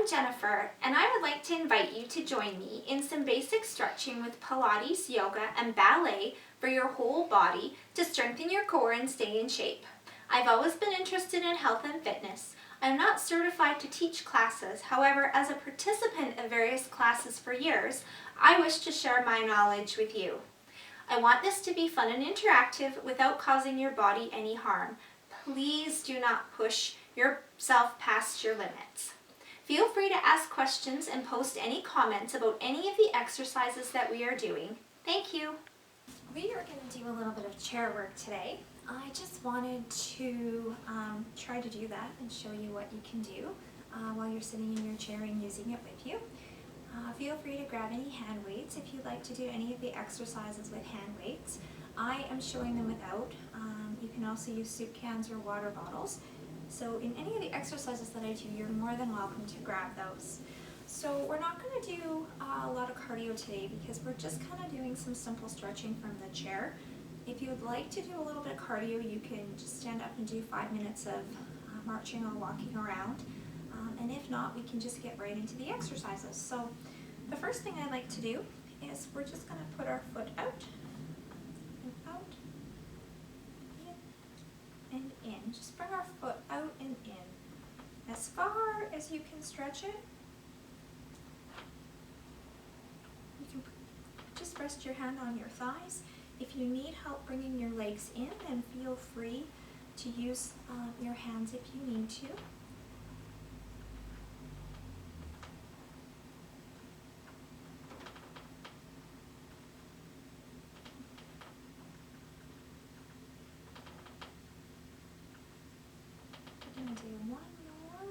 Jennifer, and I would like to invite you to join me in some basic stretching with Pilates, yoga, and ballet for your whole body to strengthen your core and stay in shape. I've always been interested in health and fitness. I'm not certified to teach classes, however, as a participant of various classes for years, I wish to share my knowledge with you. I want this to be fun and interactive without causing your body any harm. Please do not push yourself past your limits. Feel free to ask questions and post any comments about any of the exercises that we are doing. Thank you. We are going to do a little bit of chair work today. I just wanted to try to do that and show you what you can do while you're sitting in your chair and using it with you. Feel free to grab any hand weights if you'd like to do any of the exercises with hand weights. I am showing them without. You can also use soup cans or water bottles. So in any of the exercises that I do, you're more than welcome to grab those. So we're not going to do a lot of cardio today because we're just kind of doing some simple stretching from the chair. If you would like to do a little bit of cardio, you can just stand up and do 5 minutes of marching or walking around. And if not, we can just get right into the exercises. So the first thing I like to do is we're just going to put our foot out and out, in, and in. Just bring our foot out and in as far as you can stretch it. You can just rest your hand on your thighs. If you need help bringing your legs in, then feel free to use your hands if you need to. We're going to do one more.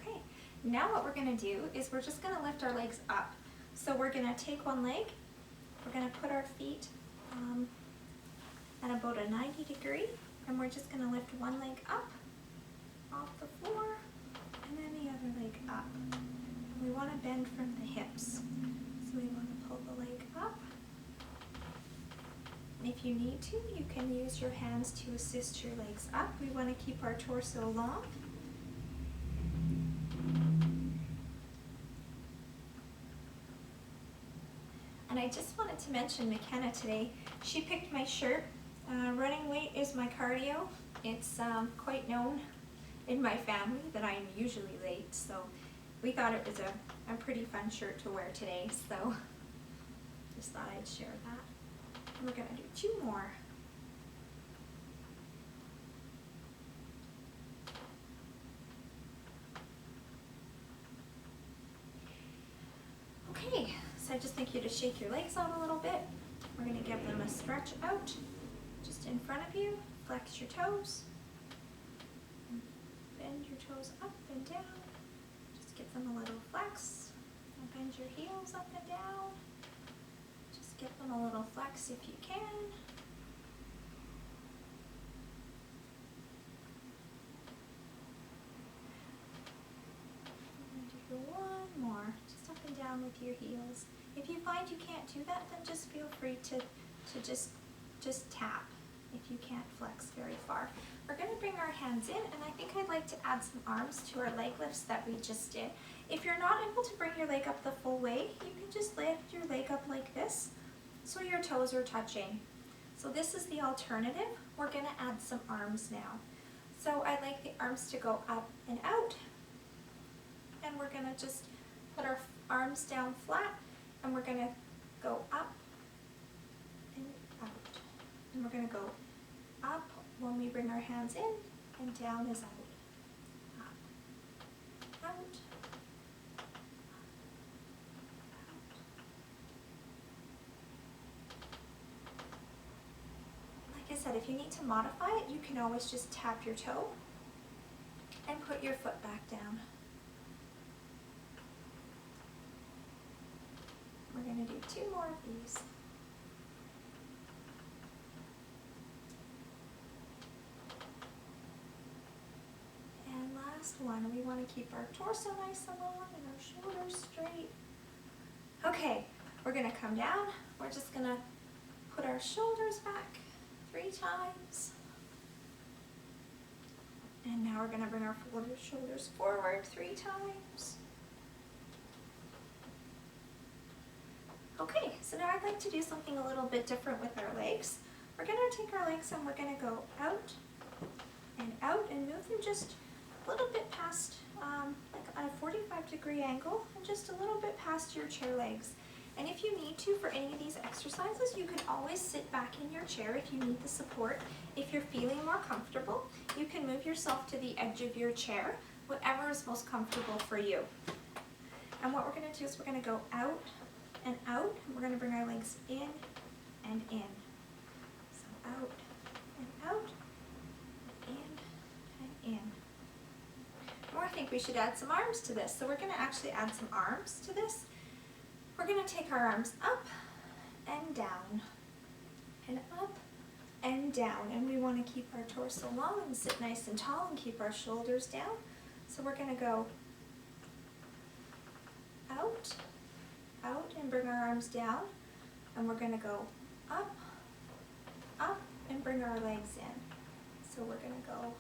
Okay, now what we're going to do is we're just going to lift our legs up. So we're going to take one leg, we're going to put our feet at about a 90 degree, and we're just going to lift one leg up off the floor, and then the other leg up. And we want to bend from the hips. So we want to pull the leg up. If you need to, you can use your hands to assist your legs up. We want to keep our torso long. And I just wanted to mention McKenna today. She picked my shirt. Running weight is my cardio. It's quite known in my family that I'm usually late, so we thought it was a pretty fun shirt to wear today, so just thought I'd share that. We're going to do 2 more. Okay, so I just think you to shake your legs out a little bit. We're going to give them a stretch out just in front of you. Flex your toes. Bend your toes up and down. Just give them a little flex. And bend your heels up and down. Give them a little flex if you can. And do one more, just up and down with your heels. If you find you can't do that, then just feel free to just tap if you can't flex very far. We're going to bring our hands in, and I think I'd like to add some arms to our leg lifts that we just did. If you're not able to bring your leg up the full way, you can just lift your leg up like this, so your toes are touching. So this is the alternative. We're going to add some arms now. So I like the arms to go up and out. And we're going to just put our arms down flat, and we're going to go up and out. And we're going to go up when we bring our hands in, and down is out. Up, out. Like I said, if you need to modify it, you can always just tap your toe and put your foot back down. We're going to do 2 more of these. And last one, we want to keep our torso nice and long and our shoulders straight. Okay, we're going to come down. We're just going to put our shoulders back 3 times. And now we're going to bring our shoulders forward 3 times. Okay, so now I'd like to do something a little bit different with our legs. We're going to take our legs and we're going to go out and move them just a little bit past, like on a 45-degree angle, and just a little bit past your chair legs. And if you need to, for any of these exercises, you can always sit back in your chair if you need the support. If you're feeling more comfortable, you can move yourself to the edge of your chair, whatever is most comfortable for you. And what we're going to do is we're going to go out and out, and we're going to bring our legs in and in. So out and out, in and in. More, I think we should add some arms to this. So we're going to actually add some arms to this. We're going to take our arms up and down, and up and down. And we want to keep our torso long and sit nice and tall and keep our shoulders down. So we're going to go out, out, and bring our arms down. And we're going to go up, up, and bring our legs in. So we're going to go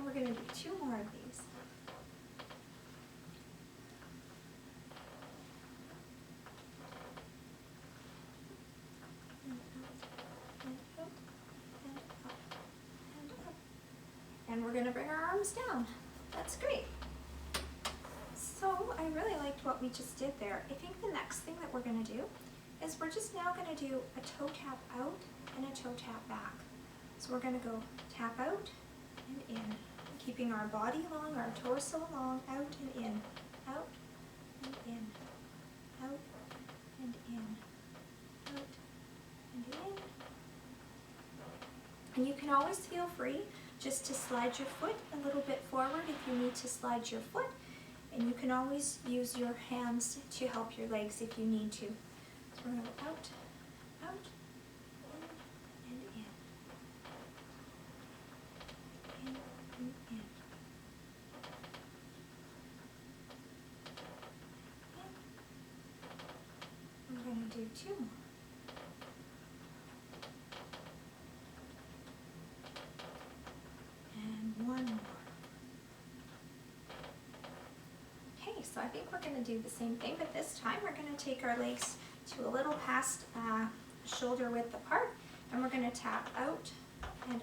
we're going to do 2 more of these. And up, and up, and up, and up. And we're going to bring our arms down. That's great. So I really liked what we just did there. I think the next thing that we're going to do is we're just now going to do a toe tap out and a toe tap back. So we're going to go tap out and in, keeping our body long, our torso long, out and in, out and in, out and in, out and in. And you can always feel free just to slide your foot a little bit forward if you need to slide your foot. And you can always use your hands to help your legs if you need to. So we're going to go out, out, in, and in. In, and in. In. We're going to do 2 more. And 1 more. Okay, so I think we're going to do the same thing, but this time we're going to take our legs to a little past shoulder width apart, and we're going to tap out, and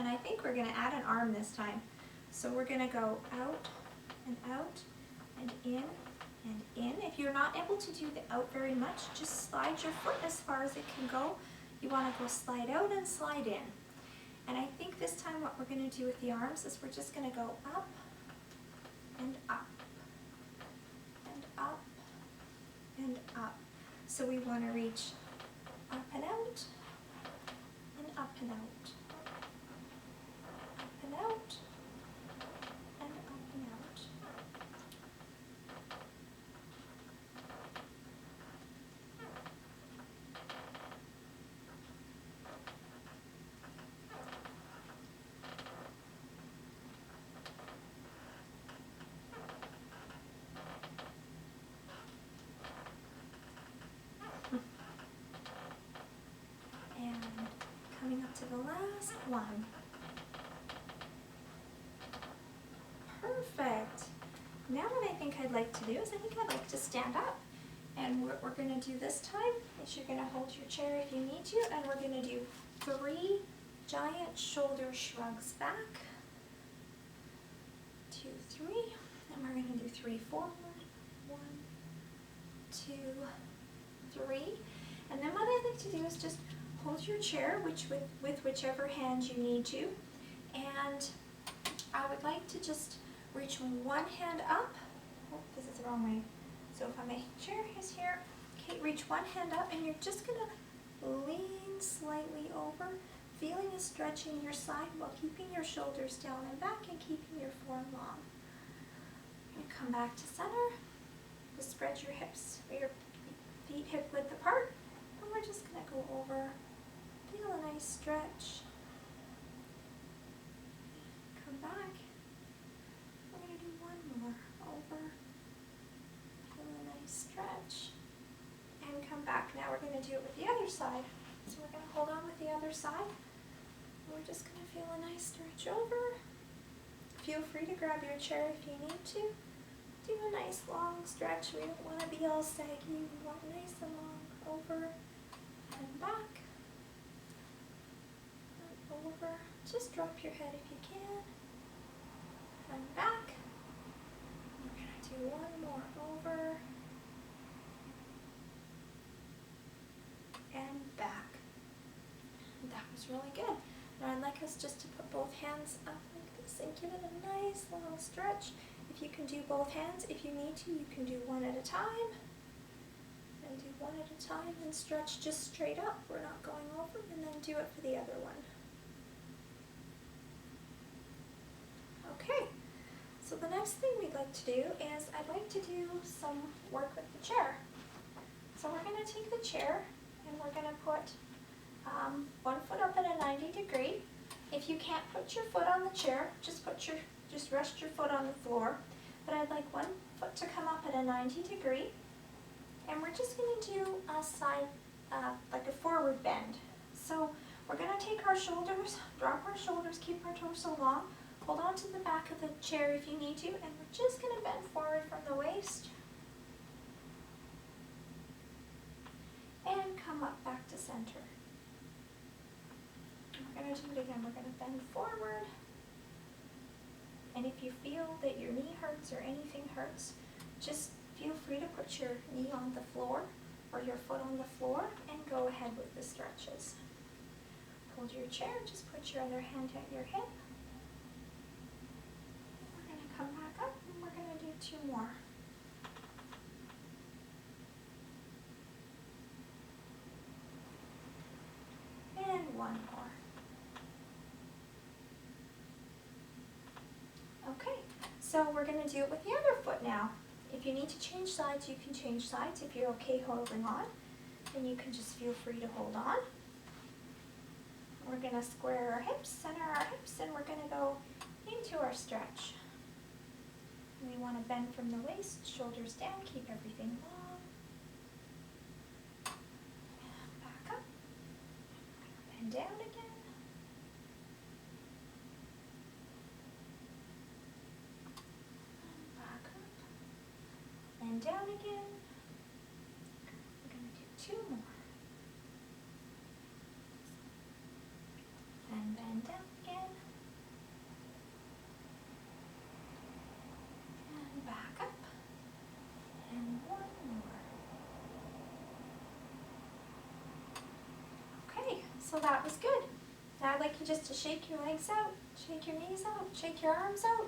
I think we're going to add an arm this time. So we're going to go out, and in, and in. If you're not able to do the out very much, just slide your foot as far as it can go. You want to go slide out and slide in. And I think this time what we're going to do with the arms is we're just going to go up, and up, and up, and up. So we want to reach up and out, and up and out, up and out, and up and out. And coming up to the last one. Perfect. Now what I think I'd like to do is I think I'd like to stand up. And what we're going to do this time is you're going to hold your chair if you need to, and we're going to do 3 giant shoulder shrugs back. 2, 3, and we're going to do 3 forward. 1, 2, 3. And then what I like to do is just hold your chair with whichever hand you need to. And I would like to just reach one hand up. Oh, this is the wrong way. So if my chair is here, okay, reach one hand up, and you're just going to lean slightly over, feeling a stretch in your side while keeping your shoulders down and back and keeping your form long. You're going to come back to center, to spread your hips, your feet hip width apart. And we're just going to go over, feel a nice stretch. Come back. We're going to do one more over, feel a nice stretch. And come back. Now we're going to do it with the other side. So we're going to hold on with the other side. We're just going to feel a nice stretch over. Feel free to grab your chair if you need to. Do a nice long stretch. We don't want to be all saggy. We want nice and long. Over and back. And over. Just drop your head if you can. And back. We're going to do one more over. And back. That was really good. Now I'd like us just to put both hands up like this and give it a nice long stretch. If you can do both hands, if you need to, you can do one at a time. And do one at a time and stretch just straight up. We're not going over, and then do it for the other one. Okay, so the next thing we'd like to do is I'd like to do some work with the chair. So we're going to take the chair and we're going to put one foot up at a 90 degree. If you can't put your foot on the chair, just rest your foot on the floor. But I'd like one foot to come up at a 90 degree. And we're just going to do a side, like a forward bend. So we're going to take our shoulders, drop our shoulders, keep our torso long, hold on to the back of the chair if you need to, and we're just going to bend forward from the waist. And come up back to center. We're going to do it again. We're going to bend forward. And if you feel that your knee hurts or anything hurts, just feel free to put your knee on the floor or your foot on the floor and go ahead with the stretches. Hold your chair, just put your other hand at your hip. We're going to come back up and we're going to do two more. And one more. Okay, so we're going to do it with the other foot now. If you need to change sides, you can change sides. If you're okay holding on, then you can just feel free to hold on. We're going to square our hips, center our hips, and we're going to go into our stretch. We want to bend from the waist, shoulders down, keep everything long. Back up. Bend down again. And down again. We're going to do two more. And bend down again. And back up. And one more. Okay, so that was good. Now I'd like you just to shake your legs out, shake your knees out, shake your arms out.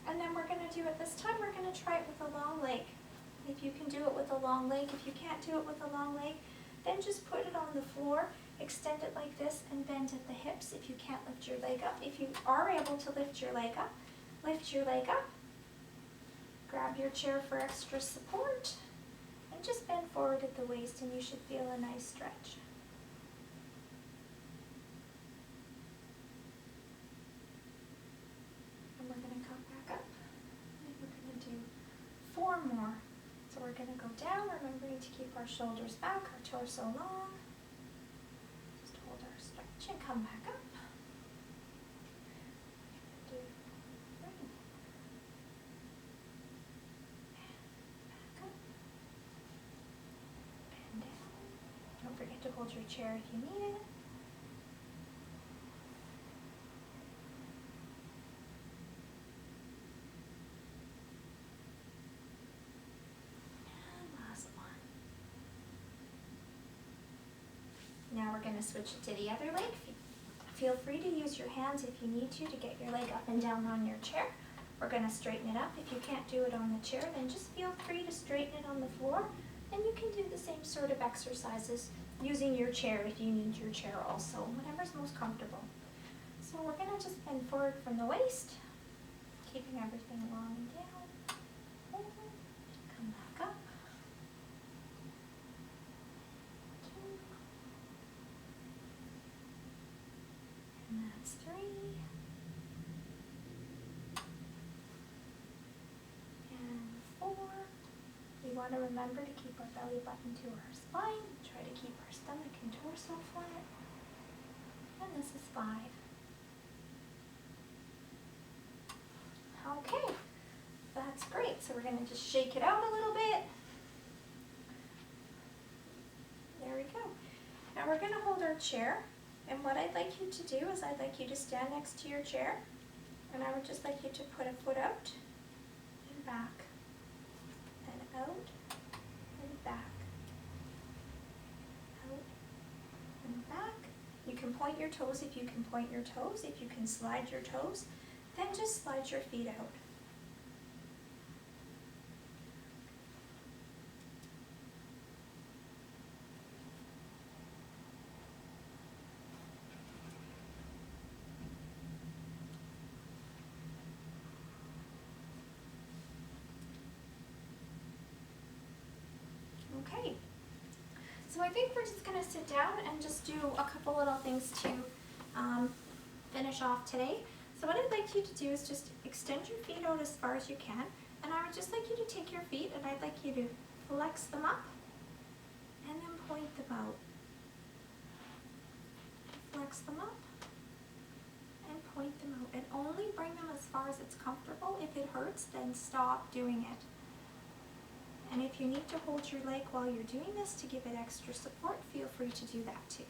And then we're going to do it this time, we're going to try it with a long leg. If you can do it with a long leg, if you can't do it with a long leg, then just put it on the floor, extend it like this, and bend at the hips if you can't lift your leg up. If you are able to lift your leg up, lift your leg up. Grab your chair for extra support, and just bend forward at the waist, and you should feel a nice stretch. And we're going to come back up, and we're going to do four more. So we're going to go down, remembering to keep our shoulders back, our torso long. Just hold our stretch and come back up. Do three. And back up. And down. Don't forget to hold your chair if you need it. Now we're going to switch it to the other leg. Feel free to use your hands if you need to get your leg up and down on your chair. We're going to straighten it up. If you can't do it on the chair, then just feel free to straighten it on the floor. And you can do the same sort of exercises using your chair if you need your chair also, whatever's most comfortable. So we're going to just bend forward from the waist, keeping everything long and down. Come back up. That's 3. And 4. We want to remember to keep our belly button to our spine. Try to keep our stomach and torso flat. And this is 5. Okay, that's great. So we're going to just shake it out a little bit. There we go. Now we're going to hold our chair. And what I'd like you to do is I'd like you to stand next to your chair. And I would just like you to put a foot out and back. And out and back. Out and back. You can point your toes if you can point your toes. If you can slide your toes, then just slide your feet out. Okay, so I think we're just going to sit down and just do a couple little things to finish off today. So what I'd like you to do is just extend your feet out as far as you can, and I would just like you to take your feet and I'd like you to flex them up and then point them out. Flex them up and point them out, and only bring them as far as it's comfortable. If it hurts, then stop doing it. And if you need to hold your leg while you're doing this to give it extra support, feel free to do that too.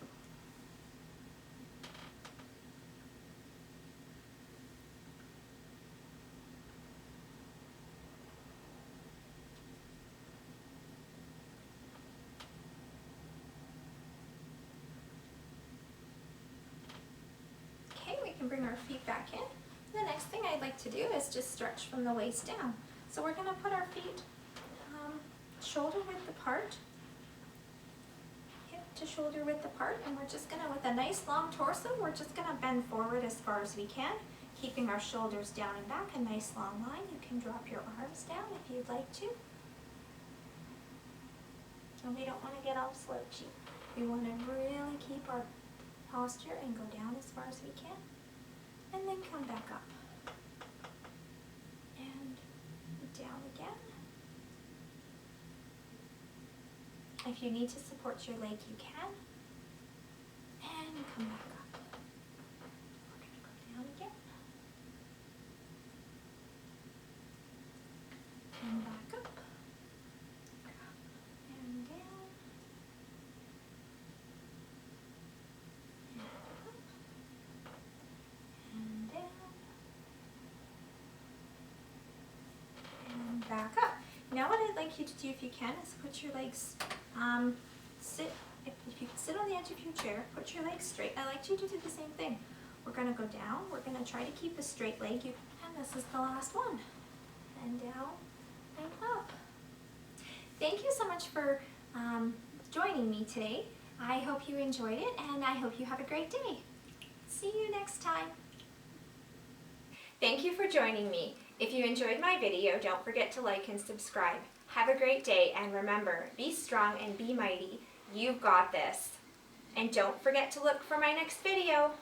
Okay, we can bring our feet back in. The next thing I'd like to do is just stretch from the waist down. So we're going to put our feet shoulder width apart, hip to shoulder width apart, and we're just going to, with a nice long torso, we're just going to bend forward as far as we can, keeping our shoulders down and back, a nice long line. You can drop your arms down if you'd like to. And we don't want to get all slouchy. We want to really keep our posture and go down as far as we can, and then come back up. And down again. If you need to support your leg, you can. And come back up. We're going to go down again. And back up. And down. And up. And down. And back up. Now what I'd like you to do, if you can, is put your legs, if you can sit on the edge of your chair, put your legs straight. I like you to do the same thing. We're going to go down. We're going to try to keep a straight leg. And this is the last one. And down and up. Thank you so much for joining me today. I hope you enjoyed it, and I hope you have a great day. See you next time. Thank you for joining me. If you enjoyed my video, don't forget to like and subscribe. Have a great day, and remember, be strong and be mighty. You've got this. And don't forget to look for my next video.